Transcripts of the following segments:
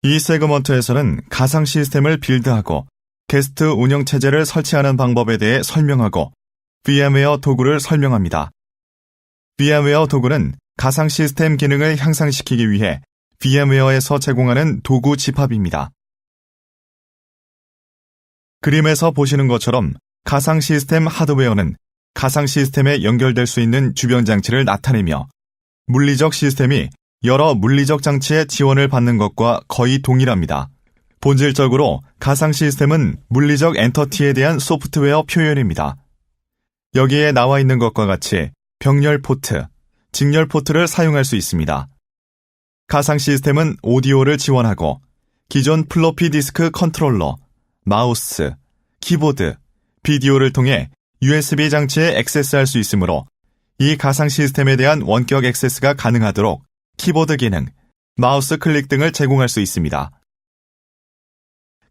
이 세그먼트에서는 가상 시스템을 빌드하고 게스트 운영 체제를 설치하는 방법에 대해 설명하고 VM웨어 도구를 설명합니다. VM웨어 도구는 가상 시스템 기능을 향상시키기 위해 VM웨어에서 제공하는 도구 집합입니다. 그림에서 보시는 것처럼 가상 시스템 하드웨어는 가상 시스템에 연결될 수 있는 주변 장치를 나타내며 물리적 시스템이 여러 물리적 장치의 지원을 받는 것과 거의 동일합니다. 본질적으로 가상 시스템은 물리적 엔터티에 대한 소프트웨어 표현입니다. 여기에 나와 있는 것과 같이 병렬 포트, 직렬 포트를 사용할 수 있습니다. 가상 시스템은 오디오를 지원하고 기존 플로피 디스크 컨트롤러, 마우스, 키보드, 비디오를 통해 USB 장치에 액세스할 수 있으므로 이 가상 시스템에 대한 원격 액세스가 가능하도록 키보드 기능, 마우스 클릭 등을 제공할 수 있습니다.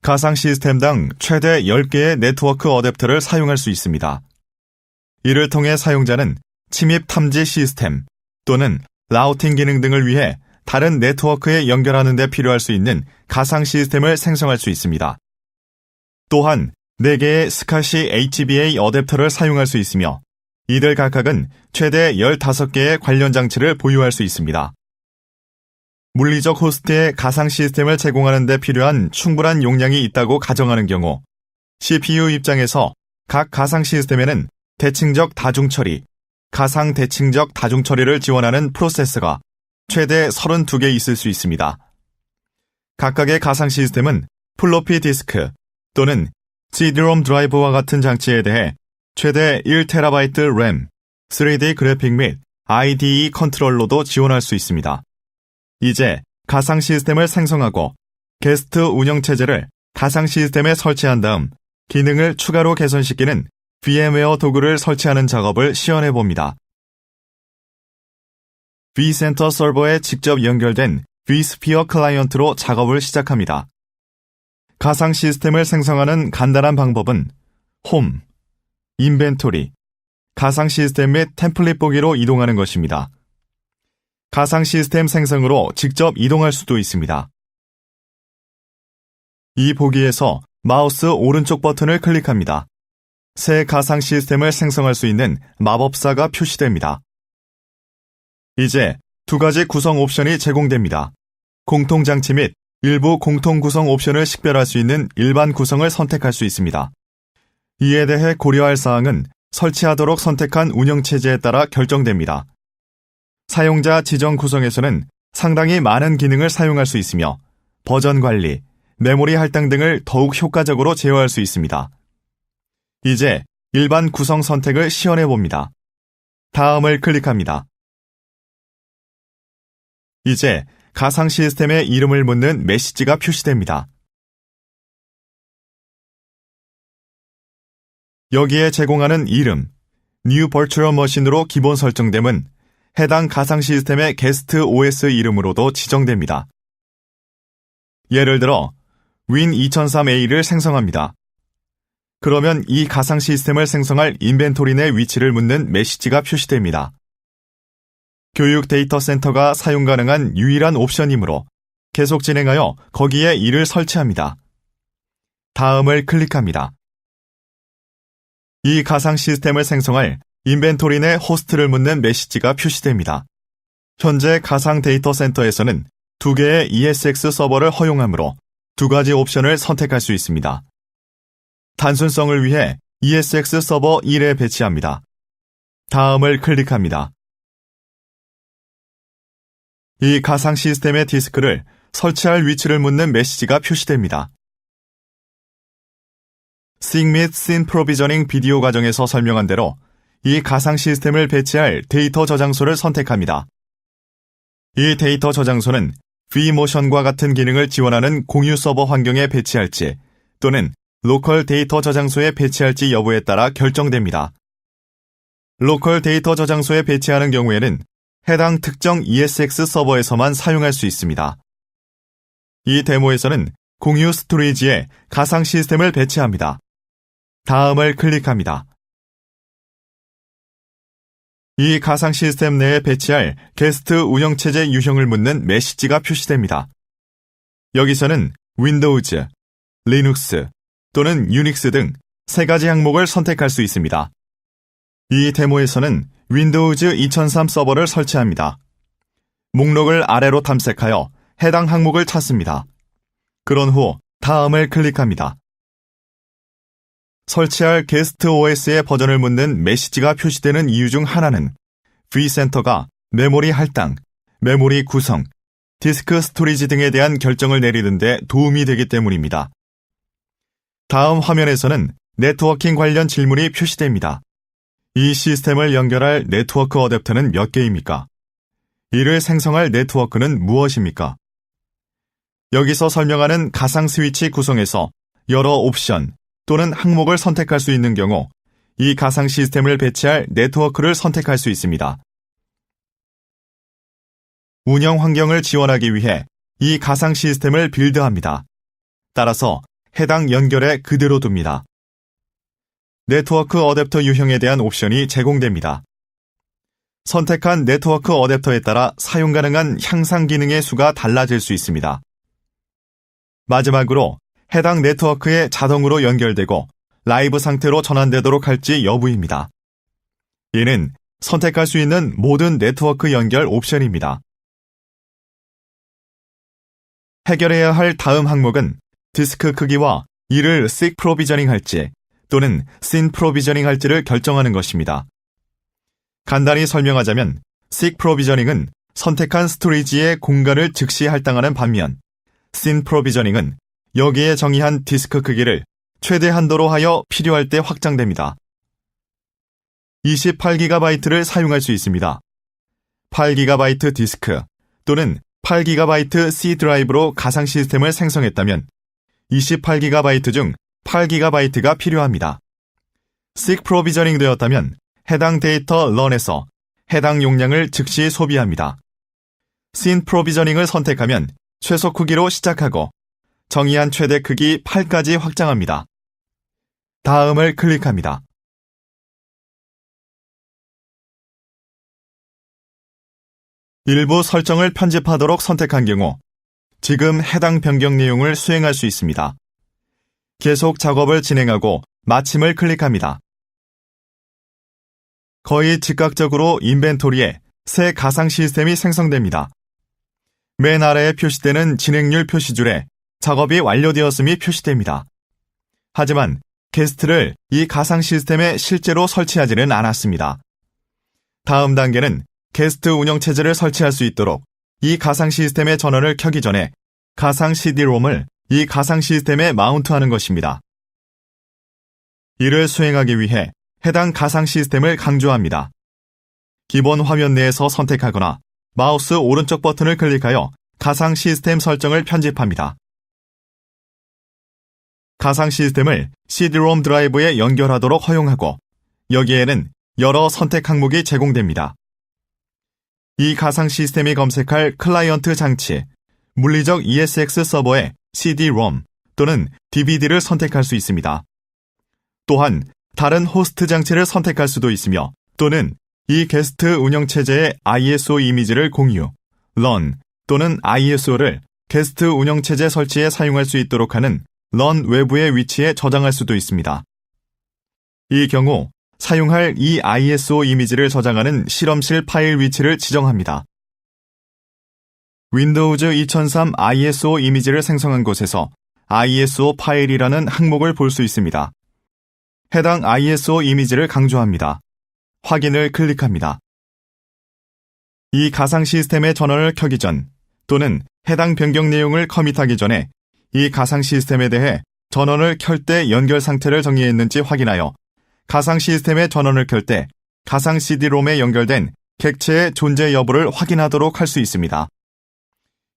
가상 시스템당 최대 10개의 네트워크 어댑터를 사용할 수 있습니다. 이를 통해 사용자는 침입 탐지 시스템 또는 라우팅 기능 등을 위해 다른 네트워크에 연결하는 데 필요할 수 있는 가상 시스템을 생성할 수 있습니다. 또한 4개의 스카시 HBA 어댑터를 사용할 수 있으며 이들 각각은 최대 15개의 관련 장치를 보유할 수 있습니다. 물리적 호스트에 가상 시스템을 제공하는 데 필요한 충분한 용량이 있다고 가정하는 경우 CPU 입장에서 각 가상 시스템에는 대칭적 다중처리, 가상 대칭적 다중처리를 지원하는 프로세서가 최대 32개 있을 수 있습니다. 각각의 가상 시스템은 플로피 디스크 또는 CD-ROM 드라이브와 같은 장치에 대해 최대 1TB 램, 3D 그래픽 및 IDE 컨트롤러도 지원할 수 있습니다. 이제 가상 시스템을 생성하고 게스트 운영 체제를 가상 시스템에 설치한 다음 기능을 추가로 개선시키는 VM웨어 도구를 설치하는 작업을 시연해 봅니다. vCenter 서버에 직접 연결된 vSphere 클라이언트로 작업을 시작합니다. 가상 시스템을 생성하는 간단한 방법은 홈, 인벤토리, 가상 시스템 및 템플릿 보기로 이동하는 것입니다. 가상 시스템 생성으로 직접 이동할 수도 있습니다. 이 보기에서 마우스 오른쪽 버튼을 클릭합니다. 새 가상 시스템을 생성할 수 있는 마법사가 표시됩니다. 이제 2가지 구성 옵션이 제공됩니다. 공통장치 및 일부 공통 구성 옵션을 식별할 수 있는 일반 구성을 선택할 수 있습니다. 이에 대해 고려할 사항은 설치하도록 선택한 운영체제에 따라 결정됩니다. 사용자 지정 구성에서는 상당히 많은 기능을 사용할 수 있으며 버전 관리, 메모리 할당 등을 더욱 효과적으로 제어할 수 있습니다. 이제 일반 구성 선택을 시연해 봅니다. 다음을 클릭합니다. 이제 가상 시스템의 이름을 묻는 메시지가 표시됩니다. 여기에 제공하는 이름, New Virtual Machine으로 기본 설정됨은 해당 가상 시스템의 게스트 OS 이름으로도 지정됩니다. 예를 들어 Win2003A를 생성합니다. 그러면 이 가상 시스템을 생성할 인벤토리 내 위치를 묻는 메시지가 표시됩니다. 교육 데이터 센터가 사용 가능한 유일한 옵션이므로 계속 진행하여 거기에 이를 설치합니다. 다음을 클릭합니다. 이 가상 시스템을 생성할 인벤토리 내 호스트를 묻는 메시지가 표시됩니다. 현재 가상 데이터 센터에서는 2개의 ESX 서버를 허용하므로 2가지 옵션을 선택할 수 있습니다. 단순성을 위해 ESX 서버 1에 배치합니다. 다음을 클릭합니다. 이 가상 시스템의 디스크를 설치할 위치를 묻는 메시지가 표시됩니다. 싱 및 씬 프로비저닝 비디오 과정에서 설명한 대로 이 가상 시스템을 배치할 데이터 저장소를 선택합니다. 이 데이터 저장소는 vMotion과 같은 기능을 지원하는 공유 서버 환경에 배치할지 또는 로컬 데이터 저장소에 배치할지 여부에 따라 결정됩니다. 로컬 데이터 저장소에 배치하는 경우에는 해당 특정 ESX 서버에서만 사용할 수 있습니다. 이 데모에서는 공유 스토리지에 가상 시스템을 배치합니다. 다음을 클릭합니다. 이 가상 시스템 내에 배치할 게스트 운영체제 유형을 묻는 메시지가 표시됩니다. 여기서는 윈도우즈, 리눅스 또는 유닉스 등 세 가지 항목을 선택할 수 있습니다. 이 데모에서는 윈도우즈 2003 서버를 설치합니다. 목록을 아래로 탐색하여 해당 항목을 찾습니다. 그런 후 다음을 클릭합니다. 설치할 게스트 OS의 버전을 묻는 메시지가 표시되는 이유 중 하나는 vCenter가 메모리 할당, 메모리 구성, 디스크 스토리지 등에 대한 결정을 내리는 데 도움이 되기 때문입니다. 다음 화면에서는 네트워킹 관련 질문이 표시됩니다. 이 시스템을 연결할 네트워크 어댑터는 몇 개입니까? 이를 생성할 네트워크는 무엇입니까? 여기서 설명하는 가상 스위치 구성에서 여러 옵션 또는 항목을 선택할 수 있는 경우 이 가상 시스템을 배치할 네트워크를 선택할 수 있습니다. 운영 환경을 지원하기 위해 이 가상 시스템을 빌드합니다. 따라서 해당 연결에 그대로 둡니다. 네트워크 어댑터 유형에 대한 옵션이 제공됩니다. 선택한 네트워크 어댑터에 따라 사용 가능한 향상 기능의 수가 달라질 수 있습니다. 마지막으로 해당 네트워크에 자동으로 연결되고 라이브 상태로 전환되도록 할지 여부입니다. 이는 선택할 수 있는 모든 네트워크 연결 옵션입니다. 해결해야 할 다음 항목은 디스크 크기와 이를 SIG 프로비저닝 할지 또는 SYN 프로비저닝 할지를 결정하는 것입니다. 간단히 설명하자면 SIG 프로비저닝은 선택한 스토리지의 공간을 즉시 할당하는 반면 SYN 프로비저닝은 여기에 정의한 디스크 크기를 최대 한도로 하여 필요할 때 확장됩니다. 28GB를 사용할 수 있습니다. 8GB 디스크 또는 8GB C 드라이브로 가상 시스템을 생성했다면 28GB 중 8GB가 필요합니다. SIG 프로비저닝 되었다면 해당 데이터 런에서 해당 용량을 즉시 소비합니다. SYN 프로비저닝을 선택하면 최소 크기로 시작하고 정의한 최대 크기 8까지 확장합니다. 다음을 클릭합니다. 일부 설정을 편집하도록 선택한 경우 지금 해당 변경 내용을 수행할 수 있습니다. 계속 작업을 진행하고 마침을 클릭합니다. 거의 즉각적으로 인벤토리에 새 가상 시스템이 생성됩니다. 맨 아래에 표시되는 진행률 표시줄에 작업이 완료되었음이 표시됩니다. 하지만 게스트를 이 가상 시스템에 실제로 설치하지는 않았습니다. 다음 단계는 게스트 운영체제를 설치할 수 있도록 이 가상 시스템의 전원을 켜기 전에 가상 CD-ROM을 이 가상 시스템에 마운트하는 것입니다. 이를 수행하기 위해 해당 가상 시스템을 강조합니다. 기본 화면 내에서 선택하거나 마우스 오른쪽 버튼을 클릭하여 가상 시스템 설정을 편집합니다. 가상 시스템을 CD-ROM 드라이브에 연결하도록 허용하고 여기에는 여러 선택 항목이 제공됩니다. 이 가상 시스템이 검색할 클라이언트 장치, 물리적 ESX 서버에 CD-ROM 또는 DVD를 선택할 수 있습니다. 또한 다른 호스트 장치를 선택할 수도 있으며 또는 이 게스트 운영체제의 ISO 이미지를 공유, run 또는 ISO를 게스트 운영체제 설치에 사용할 수 있도록 하는 run 외부의 위치에 저장할 수도 있습니다. 이 경우 사용할 이 ISO 이미지를 저장하는 실험실 파일 위치를 지정합니다. 윈도우즈 2003 ISO 이미지를 생성한 곳에서 ISO 파일이라는 항목을 볼 수 있습니다. 해당 ISO 이미지를 강조합니다. 확인을 클릭합니다. 이 가상 시스템의 전원을 켜기 전 또는 해당 변경 내용을 커밋하기 전에 이 가상 시스템에 대해 전원을 켤 때 연결 상태를 정의했는지 확인하여 가상 시스템의 전원을 켤 때 가상 CD-ROM에 연결된 객체의 존재 여부를 확인하도록 할 수 있습니다.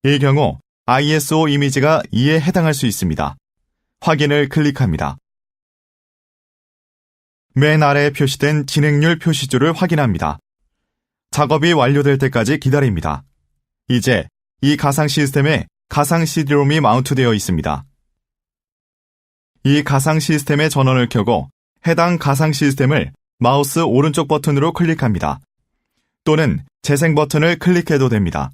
이 경우 ISO 이미지가 이에 해당할 수 있습니다. 확인을 클릭합니다. 맨 아래에 표시된 진행률 표시줄을 확인합니다. 작업이 완료될 때까지 기다립니다. 이제 이 가상 시스템에 가상 CD-ROM이 마운트되어 있습니다. 이 가상 시스템의 전원을 켜고 해당 가상 시스템을 마우스 오른쪽 버튼으로 클릭합니다. 또는 재생 버튼을 클릭해도 됩니다.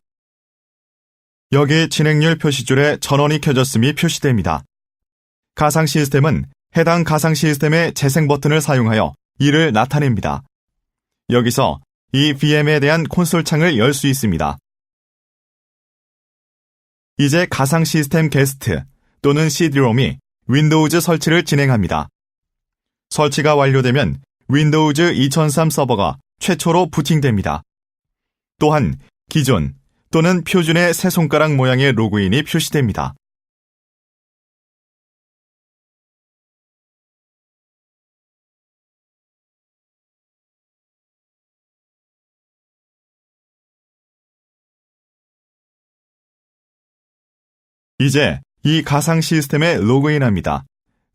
여기 진행률 표시줄에 전원이 켜졌음이 표시됩니다. 가상 시스템은 해당 가상 시스템의 재생 버튼을 사용하여 이를 나타냅니다. 여기서 이 VM에 대한 콘솔 창을 열 수 있습니다. 이제 가상 시스템 게스트 또는 CD롬이 윈도우즈 설치를 진행합니다. 설치가 완료되면 윈도우즈 2003 서버가 최초로 부팅됩니다. 또한 기존 또는 표준의 세 손가락 모양의 로그인이 표시됩니다. 이제 이 가상 시스템에 로그인합니다.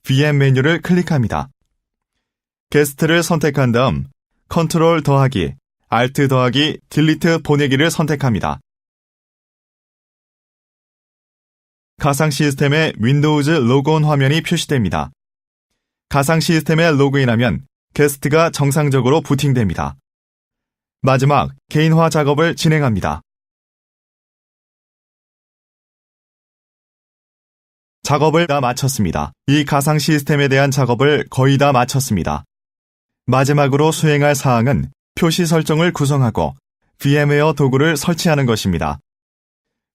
VM 메뉴를 클릭합니다. 게스트를 선택한 다음 컨트롤 더하기, 알트 더하기, 딜리트 보내기를 선택합니다. 가상 시스템의 윈도우즈 로그온 화면이 표시됩니다. 가상 시스템에 로그인하면 게스트가 정상적으로 부팅됩니다. 마지막 개인화 작업을 진행합니다. 작업을 다 마쳤습니다. 이 가상 시스템에 대한 작업을 거의 다 마쳤습니다. 마지막으로 수행할 사항은 표시 설정을 구성하고 VM웨어 도구를 설치하는 것입니다.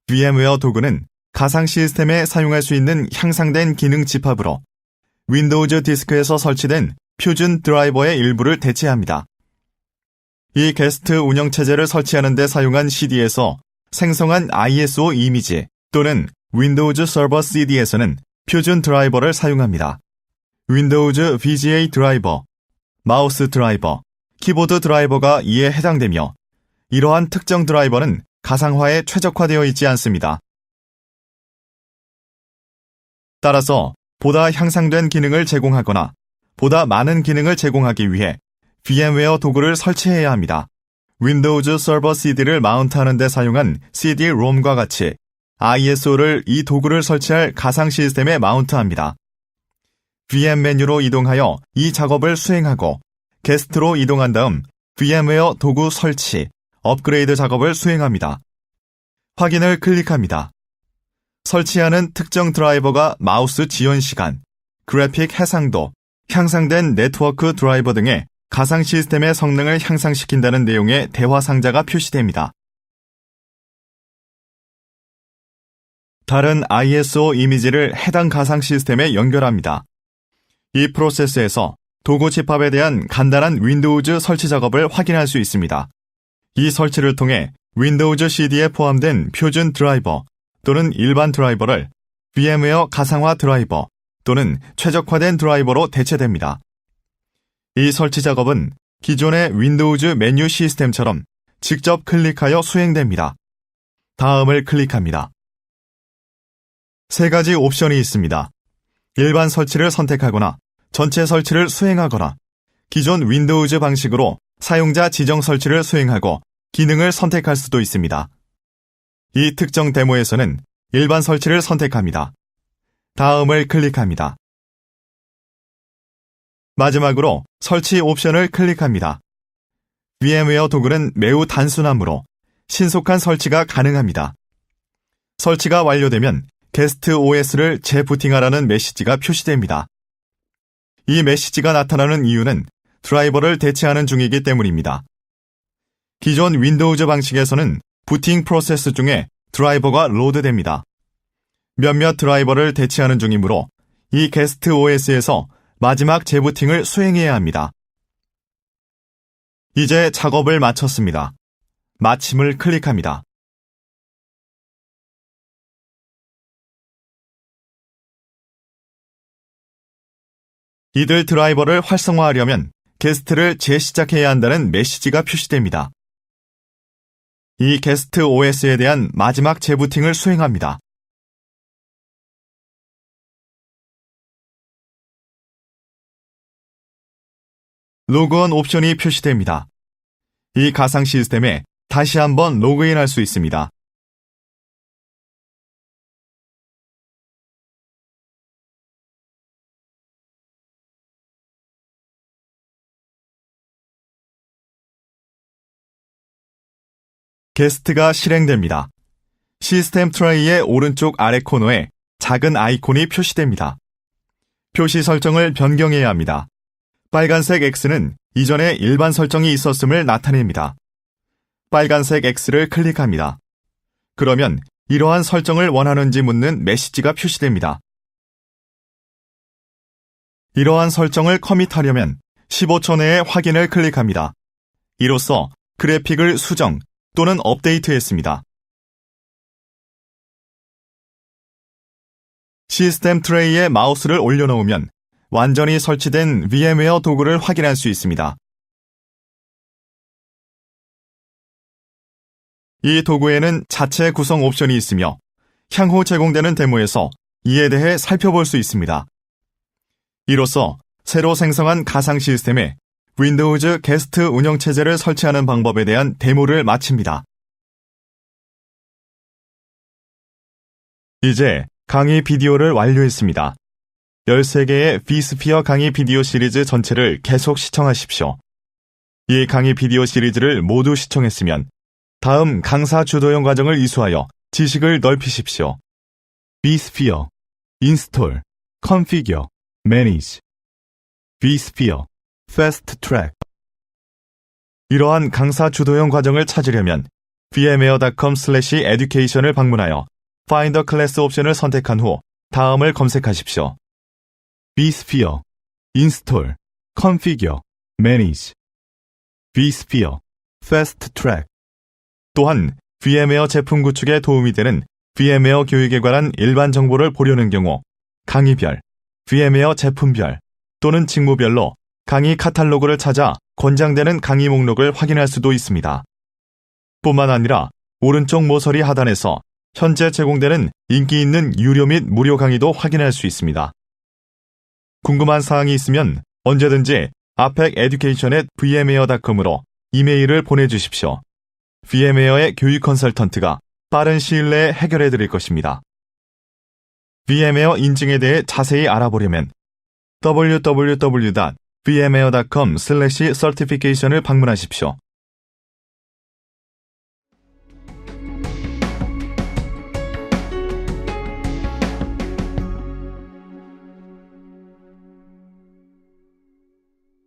VM웨어 도구는 가상 시스템에 사용할 수 있는 향상된 기능 집합으로 윈도우즈 디스크에서 설치된 표준 드라이버의 일부를 대체합니다. 이 게스트 운영체제를 설치하는 데 사용한 CD에서 생성한 ISO 이미지 또는 윈도우즈 서버 CD에서는 표준 드라이버를 사용합니다. 윈도우즈 VGA 드라이버, 마우스 드라이버, 키보드 드라이버가 이에 해당되며 이러한 특정 드라이버는 가상화에 최적화되어 있지 않습니다. 따라서 보다 향상된 기능을 제공하거나 보다 많은 기능을 제공하기 위해 VM웨어 도구를 설치해야 합니다. 윈도우즈 서버 CD를 마운트하는 데 사용한 CD-ROM과 같이 ISO를 이 도구를 설치할 가상 시스템에 마운트합니다. VM 메뉴로 이동하여 이 작업을 수행하고 게스트로 이동한 다음 VM웨어 도구 설치, 업그레이드 작업을 수행합니다. 확인을 클릭합니다. 설치하는 특정 드라이버가 마우스 지연 시간, 그래픽 해상도, 향상된 네트워크 드라이버 등의 가상 시스템의 성능을 향상시킨다는 내용의 대화 상자가 표시됩니다. 다른 ISO 이미지를 해당 가상 시스템에 연결합니다. 이 프로세스에서 도구 집합에 대한 간단한 윈도우즈 설치 작업을 확인할 수 있습니다. 이 설치를 통해 윈도우즈 CD에 포함된 표준 드라이버 또는 일반 드라이버를 VM웨어 가상화 드라이버 또는 최적화된 드라이버로 대체됩니다. 이 설치 작업은 기존의 윈도우즈 메뉴 시스템처럼 직접 클릭하여 수행됩니다. 다음을 클릭합니다. 세 가지 옵션이 있습니다. 일반 설치를 선택하거나 전체 설치를 수행하거나 기존 윈도우즈 방식으로 사용자 지정 설치를 수행하고 기능을 선택할 수도 있습니다. 이 특정 데모에서는 일반 설치를 선택합니다. 다음을 클릭합니다. 마지막으로 설치 옵션을 클릭합니다. VM웨어 도구는 매우 단순하므로 신속한 설치가 가능합니다. 설치가 완료되면 게스트 OS를 재부팅하라는 메시지가 표시됩니다. 이 메시지가 나타나는 이유는 드라이버를 대체하는 중이기 때문입니다. 기존 윈도우즈 방식에서는 부팅 프로세스 중에 드라이버가 로드됩니다. 몇몇 드라이버를 대체하는 중이므로 이 게스트 OS에서 마지막 재부팅을 수행해야 합니다. 이제 작업을 마쳤습니다. 마침을 클릭합니다. 이들 드라이버를 활성화하려면 게스트를 재시작해야 한다는 메시지가 표시됩니다. 이 게스트 OS에 대한 마지막 재부팅을 수행합니다. 로그온 옵션이 표시됩니다. 이 가상 시스템에 다시 한번 로그인할 수 있습니다. 게스트가 실행됩니다. 시스템 트레이의 오른쪽 아래 코너에 작은 아이콘이 표시됩니다. 표시 설정을 변경해야 합니다. 빨간색 X는 이전에 일반 설정이 있었음을 나타냅니다. 빨간색 X를 클릭합니다. 그러면 이러한 설정을 원하는지 묻는 메시지가 표시됩니다. 이러한 설정을 커밋하려면 15초 내에 확인을 클릭합니다. 이로써 그래픽을 수정 또는 업데이트했습니다. 시스템 트레이에 마우스를 올려놓으면 완전히 설치된 VM웨어 도구를 확인할 수 있습니다. 이 도구에는 자체 구성 옵션이 있으며 향후 제공되는 데모에서 이에 대해 살펴볼 수 있습니다. 이로써 새로 생성한 가상 시스템에 윈도우즈 게스트 운영체제를 설치하는 방법에 대한 데모를 마칩니다. 이제 강의 비디오를 완료했습니다. 13개의 vSphere 강의 비디오 시리즈 전체를 계속 시청하십시오. 이 강의 비디오 시리즈를 모두 시청했으면 다음 강사 주도형 과정을 이수하여 지식을 넓히십시오. vSphere, Install, Configure, Manage. vSphere, Fast Track. 이러한 강사 주도형 과정을 찾으려면 vmware.com/education을 방문하여 Find a Class 옵션을 선택한 후 다음을 검색하십시오. vSphere, Install, Configure, Manage. vSphere, Fast Track. 또한 VMware 제품 구축에 도움이 되는 VMware 교육에 관한 일반 정보를 보려는 경우 강의별, VMware 제품별 또는 직무별로 강의 카탈로그를 찾아 권장되는 강의 목록을 확인할 수도 있습니다. 뿐만 아니라 오른쪽 모서리 하단에서 현재 제공되는 인기 있는 유료 및 무료 강의도 확인할 수 있습니다. 궁금한 사항이 있으면 언제든지 apeceducation@vmware.com으로 이메일을 보내주십시오. VMware의 교육 컨설턴트가 빠른 시일 내에 해결해 드릴 것입니다. VMware 인증에 대해 자세히 알아보려면 www.vmware.com/certification을 방문하십시오.